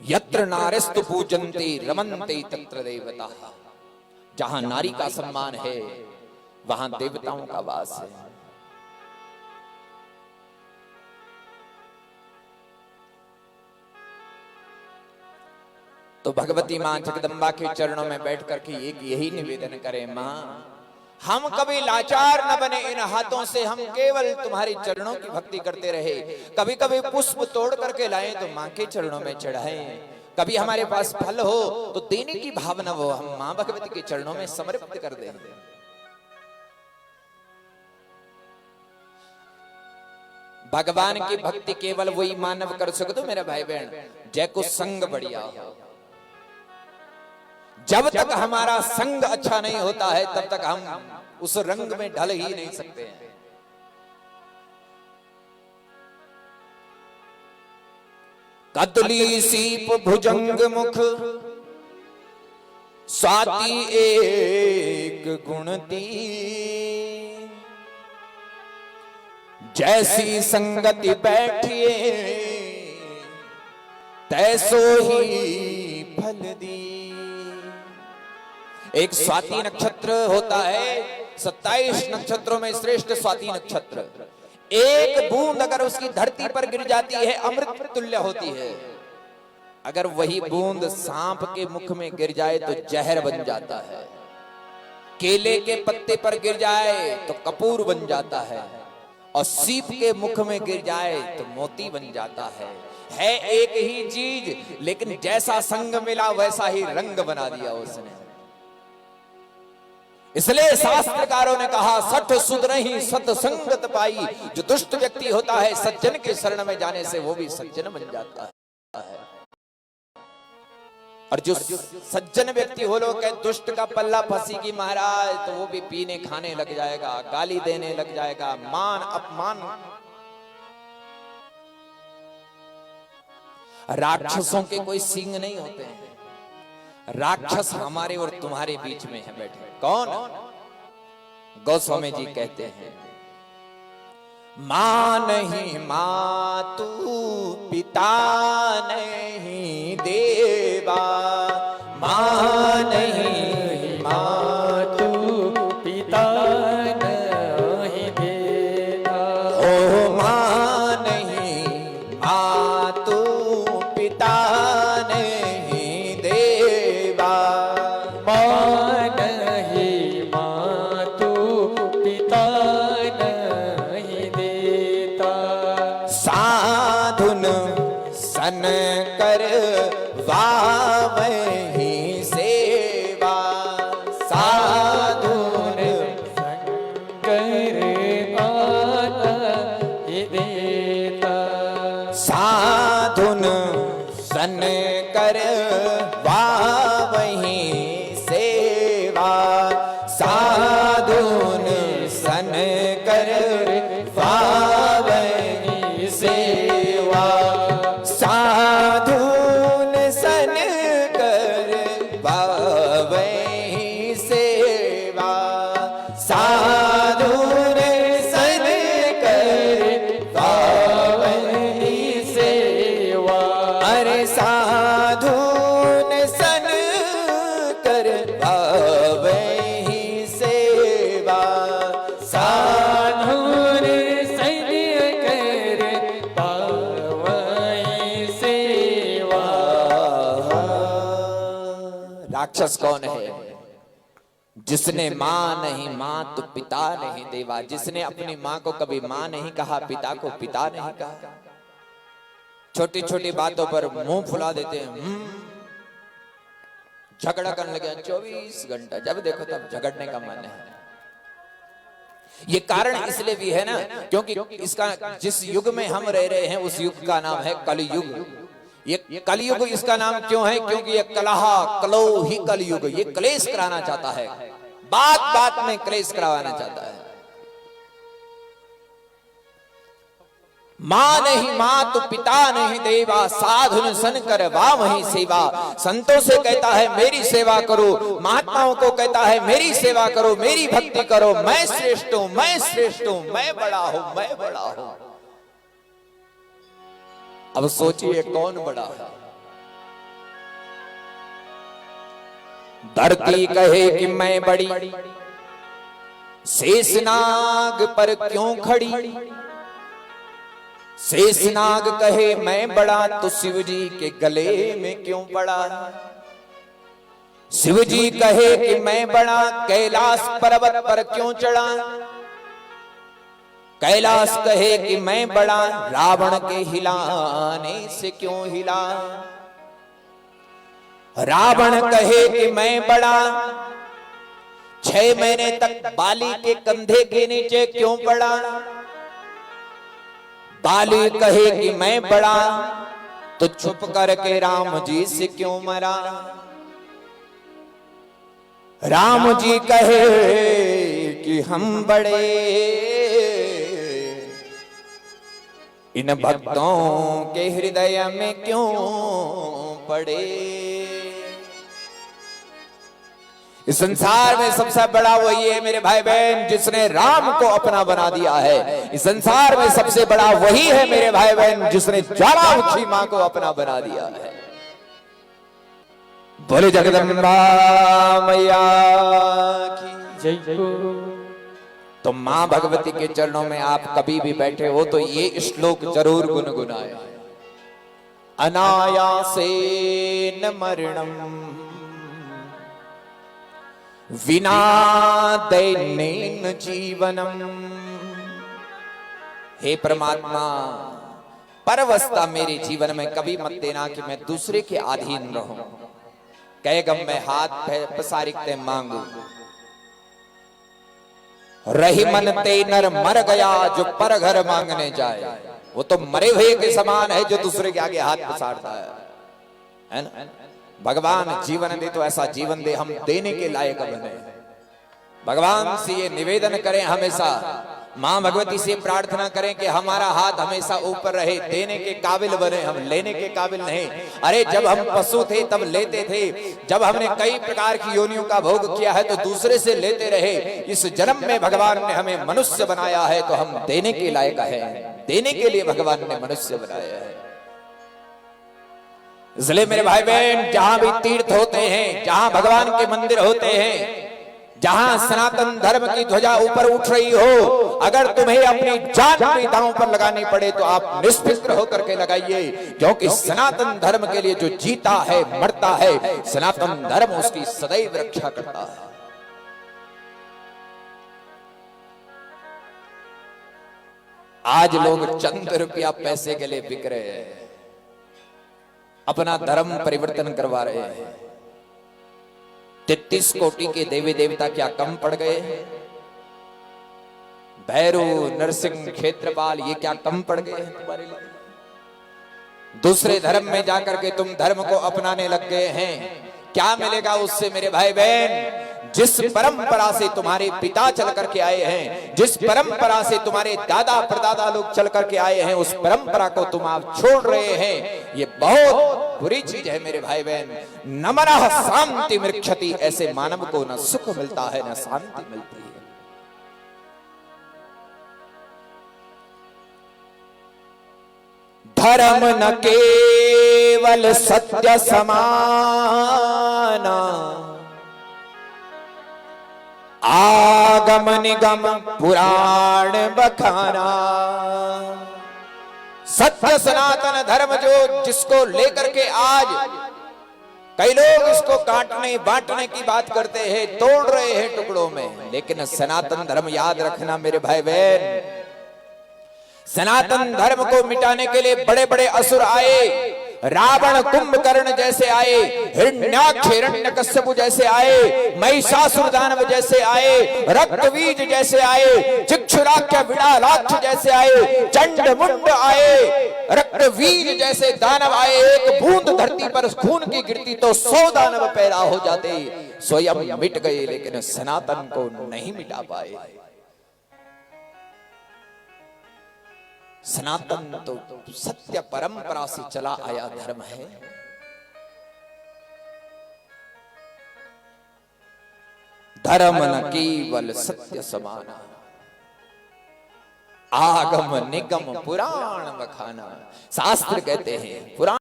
यत्र नारिस्तु पूजन्ते रमन्ते तत्र देवता। जहां नारी का सम्मान है वहां देवताओं का वास है। तो भगवती मां जगदम्बा के चरणों में बैठ करके एक यही निवेदन करें, मां हम कभी लाचार न बने इन हाथों से, हम केवल तुम्हारे चरणों की भक्ति करते रहे। कभी कभी पुष्प तोड़ करके लाएं तो मां के चरणों में चढ़ाएं, कभी हमारे पास फल हो तो देने की भावना वो हम मां भगवती के चरणों में समर्पित कर दें। भगवान की भक्ति केवल वही मानव कर सकते हो मेरे भाई बहन, जय को संग बढ़िया हो। जब तक हमारा संग अच्छा नहीं होता है तब तक हम उस रंग में ढल ही नहीं सकते हैं। कदली सीप भुजंग मुख स्वाति एक गुणती, जैसी संगति बैठिए तैसो ही फल दी। एक स्वाति नक्षत्र होता है, 27 नक्षत्रों में श्रेष्ठ स्वाति नक्षत्र। एक बूंद अगर उसकी धरती पर गिर जाती है अमृत तुल्य होती है। अगर वही बूंद सांप के मुख में गिर जाए तो जहर बन जाता है। केले के पत्ते पर गिर जाए तो कपूर बन जाता है, और सीप के मुख में गिर जाए तो मोती बन जाता है। एक ही चीज, लेकिन जैसा संग मिला वैसा ही रंग बना दिया उसने। इसलिए शास्त्रकारों ने कहा, सठ सुध नहीं सत्संगत पाई। जो दुष्ट व्यक्ति होता है सज्जन के शरण में जाने से वो भी सज्जन बन जाता है, और जो सज्जन व्यक्ति हो लोग दुष्ट का पल्ला फंसी महाराज तो वो भी पीने खाने लग जाएगा, गाली देने लग जाएगा, मान अपमान। राक्षसों के कोई सींग नहीं होते हैं, राक्षस हमारे और तुम्हारे बीच में है बैठे। कौन? गोस्वामी जी कहते हैं, मां नहीं मातु पिता नहीं देवा, मां नहीं मातु पिता नहीं देवा। ओ मां नहीं मातु पिता नहीं देवा, मां नहीं मातु पिता नहीं देता। साधुन सन कर वावहि सेवा, साधुन सन कर वावहि देता। साधुन सन कर वावहि सेवा, साधुन सन कर वावहि सेवा। साधुन सन कर वावहि सेवा, साधुन सन कर वावहि सेवा। अरे साधुन सन कर वावहि सेवा, साधुन सन कर वावहि सेवा। राक्षस कौन है? जिसने मां नहीं मां तो पिता नहीं देवा। जिसने अपनी मां को कभी मां नहीं कहा, पिता को पिता नहीं कहा। छोटी छोटी बातों पर मुंह फुला देते हैं, झगड़ा करने लगे 24 घंटा, जब देखो तब झगड़ने का मन है। ये कारण इसलिए भी है ना, क्योंकि इसका जिस युग में हम रह रहे हैं उस युग का नाम है कलयुग। ये कलयुग इसका नाम क्यों है? क्योंकि ये कलह कलो ही कलयुग, ये क्लेश कराना चाहता है, बात बात में क्लेश करवाना चाहता है। मां नहीं मां तो पिता नहीं देवा, साधुन सन कर वावहि सेवा। संतों से कहता है मेरी सेवा करो, महात्माओं को कहता है मेरी सेवा करो, मेरी भक्ति करो, मैं श्रेष्ठ हूं, मैं श्रेष्ठ हूं, मैं बड़ा हूं, मैं बड़ा हूं। अब सोचिए कौन बड़ा है? धरती कहे कि मैं बड़ी, शेषनाग पर क्यों खड़ी। शेषनाग कहे मैं बड़ा, तो शिव जी के गले में क्यों पड़ा। शिव जी कहे कि मैं बड़ा, कैलाश पर्वत पर क्यों चढ़ा। कैलाश कहे कि मैं बड़ा, रावण के हिलाने से क्यों हिला। रावण कहे कि मैं बड़ा, 6 महीने तक बाली के कंधे के नीचे क्यों पड़ा। बाली कहे कि मैं बड़ा, तो छुप करके राम जी से क्यों मरा। राम जी कहे कि हम बड़े, इन भक्तों के हृदय में क्यों पड़े। इस संसार में सबसे बड़ा वही है मेरे भाई बहन जिसने राम को अपना बना दिया है। इस संसार में सबसे बड़ा वही है मेरे भाई बहन जिसने ज्वालामुखी मां को अपना बना दिया है। बोले जगदम्बा मैया की जय। तो मां भगवती के चरणों में आप कभी भी बैठे हो तो ये श्लोक जरूर गुनगुनाए। अनायासेन मरणम विना दैन्येन जीवनम। हे परमात्मा, परवस्था मेरे जीवन में कभी मत देना कि मैं दूसरे के अधीन रहूं। कहे गम मैं हाथ पसारिकते मांगू, रही मन ते नर मर गया जो पर घर मांगने जाए। वो तो मरे हुए के समान है जो दूसरे के आगे हाथ पसारता है ना। भगवान जीवन दे तो ऐसा जीवन दे हम देने के लायक बने। भगवान से ये निवेदन करें, हमेशा मां भगवती से प्रार्थना करें कि हमारा हाथ हमेशा ऊपर रहे, देने के काबिल बने, हम लेने के काबिल नहीं। अरे जब हम पशु थे तब लेते थे, जब हमने कई प्रकार की योनियों का भोग किया है तो दूसरे से लेते रहे। इस जन्म में भगवान ने हमें मनुष्य बनाया है तो हम देने के लायक है। देने के लिए भगवान ने मनुष्य बनाया है। इसलिए मेरे भाई बहन, जहां भी तीर्थ होते हैं, जहां भगवान के मंदिर होते हैं, जहां सनातन धर्म की ध्वजा ऊपर उठ रही हो, अगर तुम्हें अपनी जान भी दांव पर लगानी पड़े तो आप निष्फिक्र होकर के लगाइए, क्योंकि सनातन धर्म के लिए जो जीता है मरता है, सनातन धर्म उसकी सदैव रक्षा करता है। आज लोग चंद रुपया पैसे के लिए बिक रहे हैं, अपना धर्म परिवर्तन करवा रहे हैं। 33 कोटि के देवी देवता क्या कम पड़ गए? भैरव, नरसिंह, क्षेत्रपाल ये क्या कम पड़ गए हैं तुम्हारे लिए? दूसरे धर्म में जाकर के तुम धर्म को अपनाने लग गए हैं। क्या मिलेगा उससे मेरे भाई बहन? जिस परंपरा से तुम्हारे पिता चल करके आए हैं, जिस परंपरा से तुम्हारे दादा परदादा लोग चल करके आए हैं, उस परंपरा को तुम आप छोड़ रहे हैं। ये बहुत बुरी चीज है मेरे भाई बहन। न मनः शांति मृक्षति, ऐसे मानव को न सुख मिलता है न शांति मिलती है। धर्म न केवल सत्य समाना, आगम निगम पुराण बखाना। सत्य सनातन धर्म जो जिसको लेकर के आज कई लोग इसको काटने बांटने की बात करते हैं, तोड़ रहे हैं टुकड़ों में, लेकिन सनातन धर्म याद रखना मेरे भाई बहन, सनातन धर्म को मिटाने के लिए बड़े बड़े असुर आए। रावण कुंभकर्ण जैसे आए, हिरण्याक्ष हिरण्यकश्यप जैसे आए, महिषासुर दानव जैसे आए, रक्तबीज जैसे आए, चिक्षुराख्य विड़ालाक्ष जैसे आए, चंड मुंड आए, रक्तबीज जैसे दानव आए। एक बूंद धरती पर खून की गिरती तो 100 दानव पैदा हो जाते। स्वयं मिट गए लेकिन सनातन को नहीं मिटा पाए। सनातन तो सत्य परंपरा से चला आया धर्म है। धर्म न केवल सत्य समाना, आगम निगम पुराण बखाना। शास्त्र कहते हैं पुराण